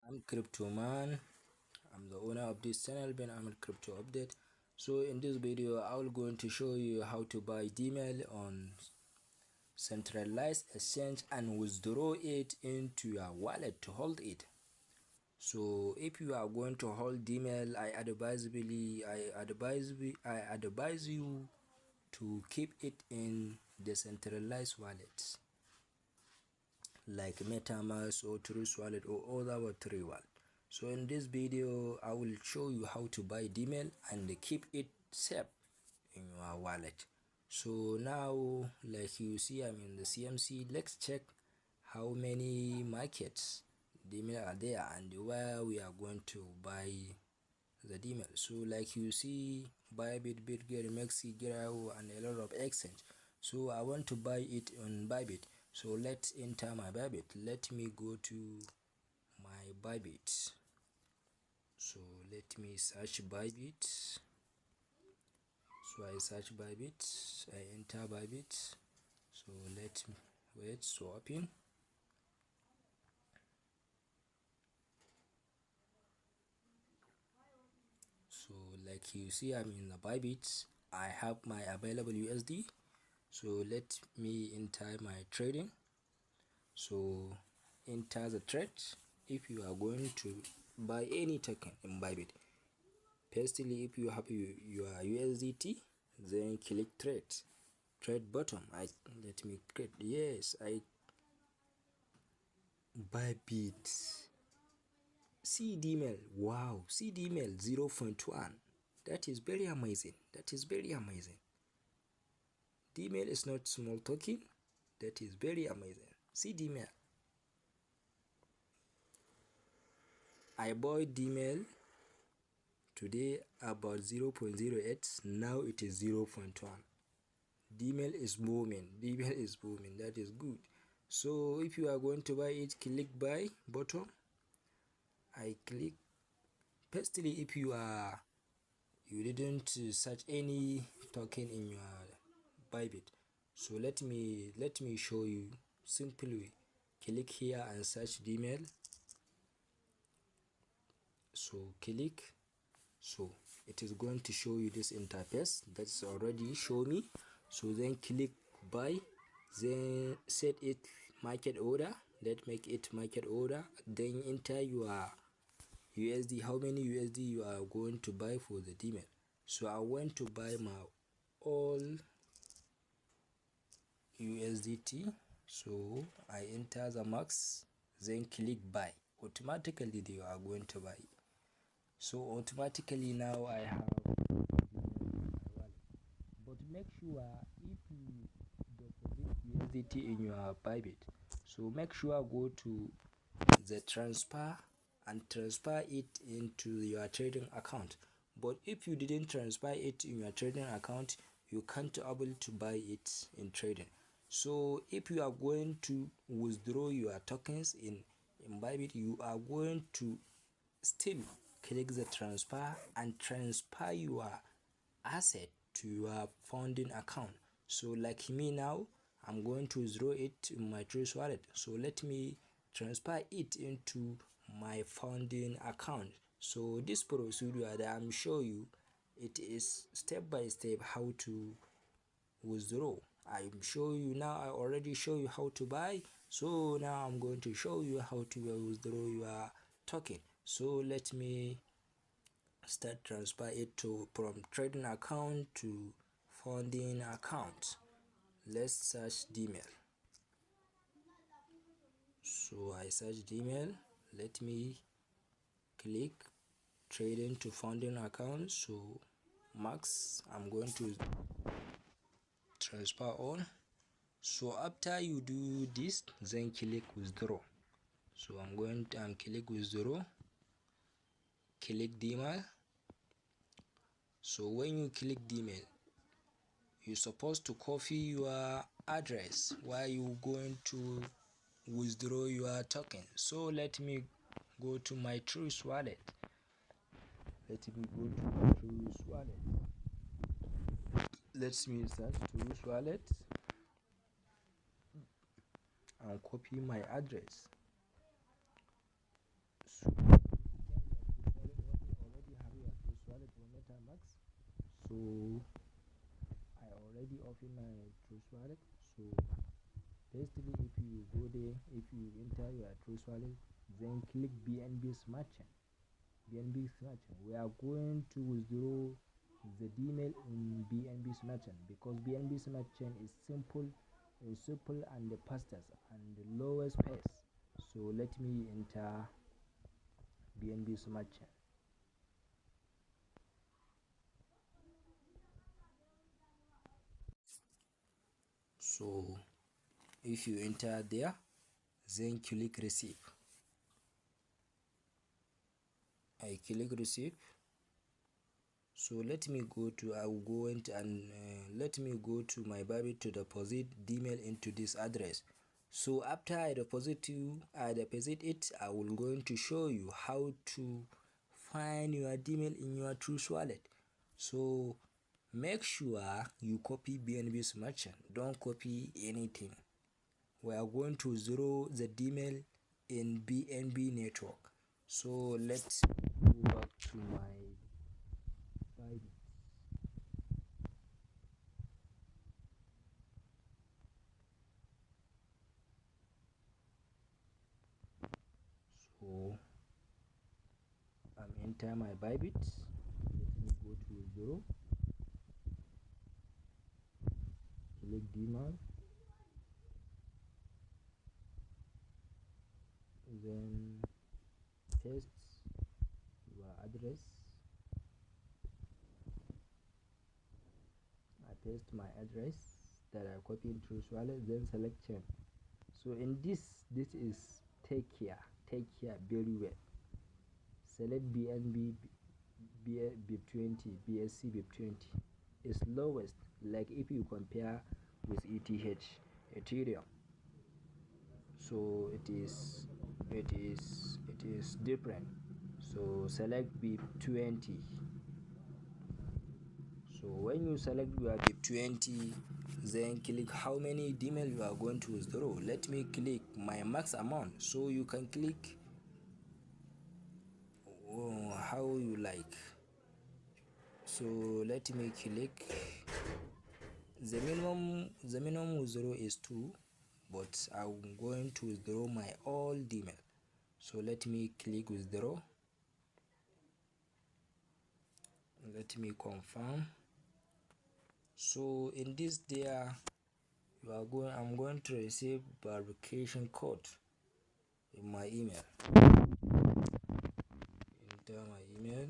I'm Crypto Man. I'm the owner of this channel, Ben Ahmed Crypto Update. So in this video, I'm going to show you how to buy Dmail on centralized exchange and withdraw it into your wallet to hold it. So if you are going to hold Dmail, I advise you to keep it in decentralized wallets like MetaMask or Trust Wallet or other Web3 wallet. So in this video, I will show you how to buy Dmail and keep it safe in your wallet. So now, like you see, I'm in the CMC. Let's check how many markets Dmail are there and where we are going to buy the Dmail. So like you see, Bybit, Bitget, MEXC, and a lot of exchange. So I want to buy it on Bybit. So let's enter my Bybit. Let me go to my Bybit. So let me search Bybit. So I search Bybit. I enter Bybit. So let me wait. So open. So like you see, I'm in the Bybit. I have my available USD. So let me enter my trading. So enter the trade. If you are going to buy any token in Bybit, firstly, if you have your USDT, then click trade button. Let me create. Yes, I Bybit. See Dmail. Wow, see Dmail 0.1. That is very amazing. That is very amazing. Dmail is not small token. That is very amazing. See Dmail. I bought Dmail today about 0.08. Now it is 0.1. Dmail is booming. Dmail is booming. That is good. So if you are going to buy it, click buy button. I click. Firstly, if you didn't search any token in your Bybit, so let me show you. Simply click here and search Dmail. So click. So it is going to show you this interface that's already show me. So then click buy, then set it market order. Let's make it market order. Then enter your USD, how many USD you are going to buy for the Dmail. So I want to buy my all USDT. So I enter the max, then click buy. Automatically they are going to buy. So automatically now I have my wallet. But make sure if you deposit USDT in your Bybit, so make sure go to the transfer and transfer it into your trading account. But if you didn't transfer it in your trading account, you can't able to buy it in trading. So if you are going to withdraw your tokens in Bybit, you are going to still click the transfer and transfer your asset to your funding account. So like me now, I'm going to withdraw it in my Trust wallet. So let me transfer it into my funding account. So this procedure that I'm showing you, it is step by step how to withdraw. I'm showing you now. I already show you how to buy. So now I'm going to show you how to withdraw your token. So let me start transfer it to from trading account to funding account. Let's search Dmail. So I search Dmail. Let me click trading to funding account. So max, I'm going to transfer on. So after you do this, then click withdraw. So I'm going to click withdraw, click Dmail. So when you click Dmail, you're supposed to copy your address while you going to withdraw your token. So let me go to my Trust wallet. Let me go to my Trust wallet. Let me search Trust wallet and copy my address. So see my Trust Wallet. So basically, if you go there, if you enter your Trust Wallet, then click BNB Smart Chain. BNB Smart Chain. We are going to withdraw the Dmail in BNB Smart Chain because BNB Smart Chain is simple and the fastest and the lowest pace. So let me enter BNB Smart Chain. So if you enter there, then click receive. I click receive. So let me go to, I will go into and let me go to my Bybit to deposit Dmail into this address. So after I deposit it, I will going to show you how to find your Dmail in your Trust Wallet. So make sure you copy BNB Smart Chain. Don't copy anything. We are going to zero the Dmail in BNB network. So let's go back to my Bybit. So I'm enter my Bybit. Let me go to 0. Click Dmail. Then paste your address. I paste my address that I copied in Trust Wallet. Then select chain. So in this is take care very well. Select BNB BIP20 BSC BIP20 is lowest, like if you compare with Ethereum. So it is different. So select BIP20. So when you select your BIP20, then click how many Dmail you are going to withdraw. Let me click my max amount. So you can click how you like. So let me click the minimum withdraw is 2, but I'm going to withdraw my all Dmail. So let me click withdraw. Let me confirm. So in this there I'm going to receive verification code in my email. Enter my email.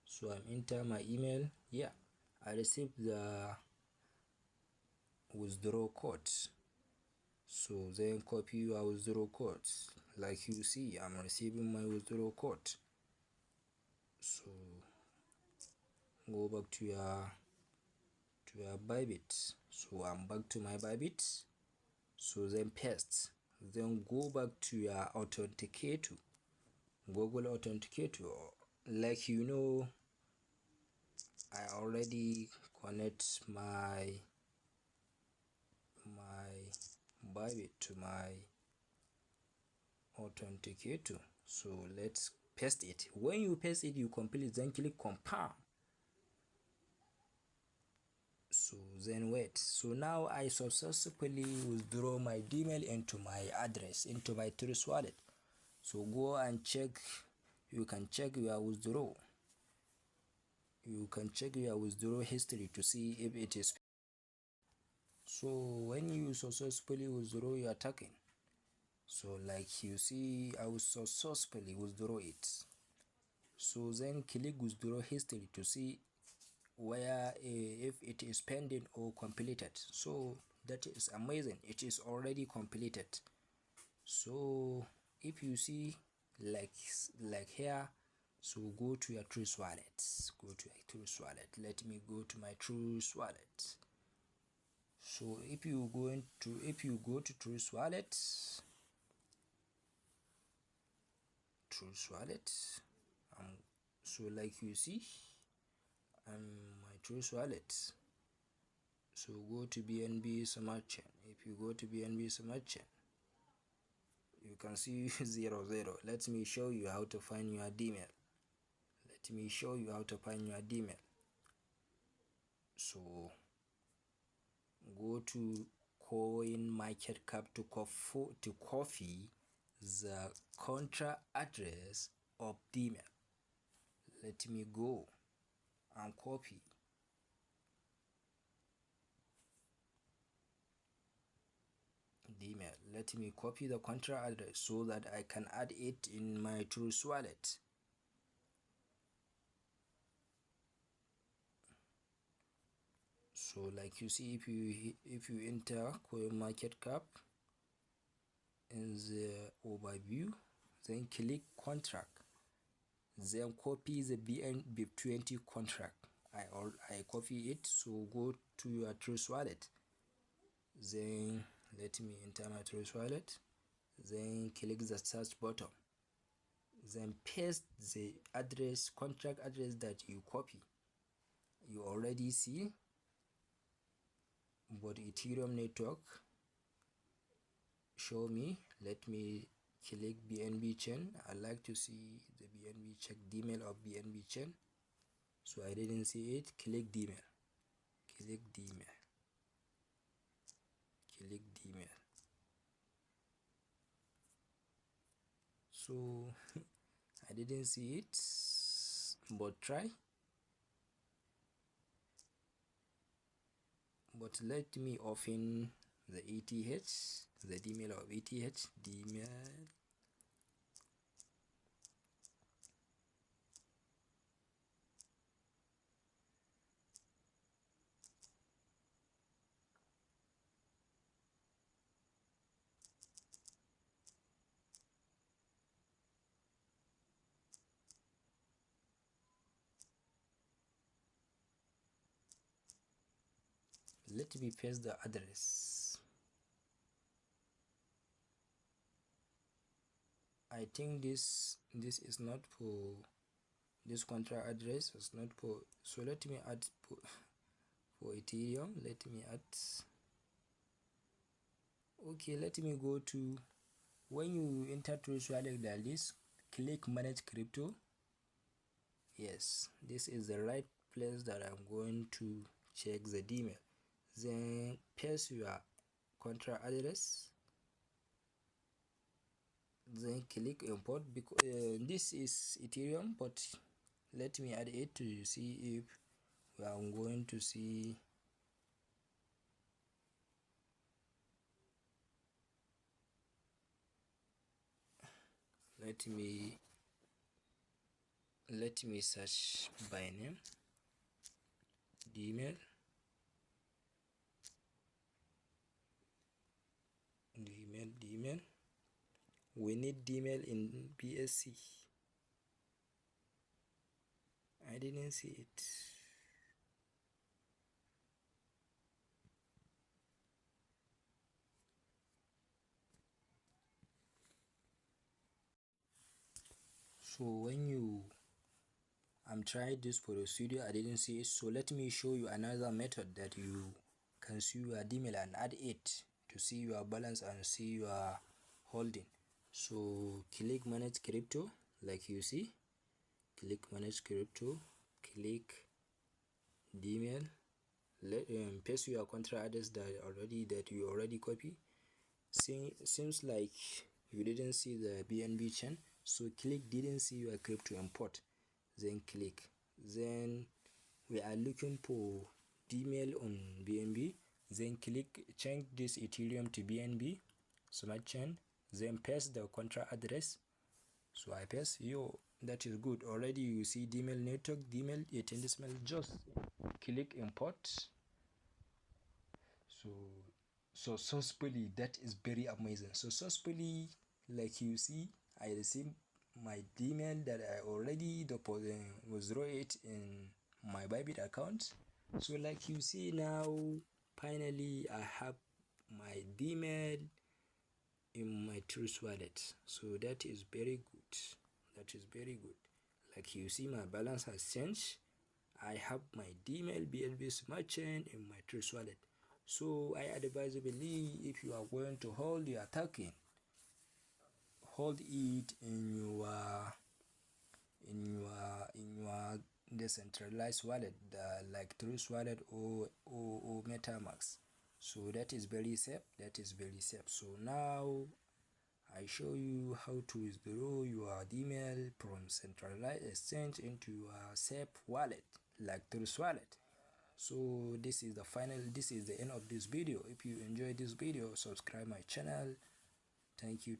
So I'm enter my email. Yeah, I received the withdraw code. So then copy your withdraw code. Like you see, I'm receiving my withdraw code. So go back to your Bybit. So I'm back to my Bybit. So then paste. Then go back to your authenticator, Google Authenticator. Like you know, I already connect my Bybit to my authenticator. So let's paste it. When you paste it, you complete, then click confirm. So then wait. So now I successfully withdraw my Dmail into my address, into my Trust Wallet. So go and check. You can check your withdraw. You can check your withdrawal history to see if it is. So when you successfully withdraw your token, so like you see, I will successfully withdraw it. So then click withdraw history to see where if it is pending or completed. So that is amazing, it is already completed. So if you see like here, so go to your Trust Wallet. Go to your Trust Wallet. Let me go to my Trust Wallet. So if you go to Trust Wallet, so like you see, my Trust Wallet. So go to BNB Smart Chain. If you go to BNB Smart Chain, you can see 00. Let me show you how to find your Dmail. Let me show you how to find your Dmail. So go to CoinMarketCap to copy the contra address of Dmail. Let me go and copy. Dmail. Let me copy the contra address so that I can add it in my Trust wallet. So like you see, if you enter CoinMarketCap in the overview, then click contract, then copy the BNB20 contract. I copy it. So go to your Trust wallet, then let me enter my Trust wallet, then click the search button, then paste the address, contract address that you copy. You already see, but Ethereum network show me. Let me click BNB chain. I like to see the BNB check Dmail of BNB chain, so I didn't see it. Click Dmail, click Dmail, click Dmail. So I didn't see it, but try. But let me open the ETH, the Dmail of ETH, Dmail. Let me paste the address. I think this is not for this contract address is not for, so let me add for Ethereum. Let me add. Okay, let me go to, when you enter Trust wallet like this, click manage crypto. Yes, this is the right place that I'm going to check the Dmail. Then paste your contract address, then click import, because this is Ethereum, but let me add it to see if we are going to see. Let me search by name, Dmail, Dmail. We need Dmail in BSC. I didn't see it. So when I'm trying this for the studio, I didn't see it. So let me show you another method that you can see your Dmail and add it to see your balance and see your holding. So click manage crypto, like you see, click manage crypto, click Dmail, paste your contract address that you already copy. Seems like you didn't see the BNB chain, so click didn't see your crypto import, then click, then we are looking for Dmail on BNB, then click change this Ethereum to BNB smart chain, then paste the contract address. So I paste, that is good. Already you see Dmail network, Dmail 18 decimal, just click import. So successfully, that is very amazing. So successfully, like you see, I received my Dmail that I already withdraw it in my Bybit account. So like you see now, finally I have my Dmail in my Trust wallet. So that is very good. That is very good. Like you see, my balance has changed I have my Dmail BNB Smart Chain in my Trust wallet. So I advisably, if you are going to hold your token, hold it in your decentralized wallet, like Trust wallet or MetaMask. So that is very safe. That is very safe. So now I show you how to withdraw your Dmail from centralized exchange into your safe wallet like Trust wallet. So this is the end of this video. If you enjoyed this video, subscribe my channel. Thank you.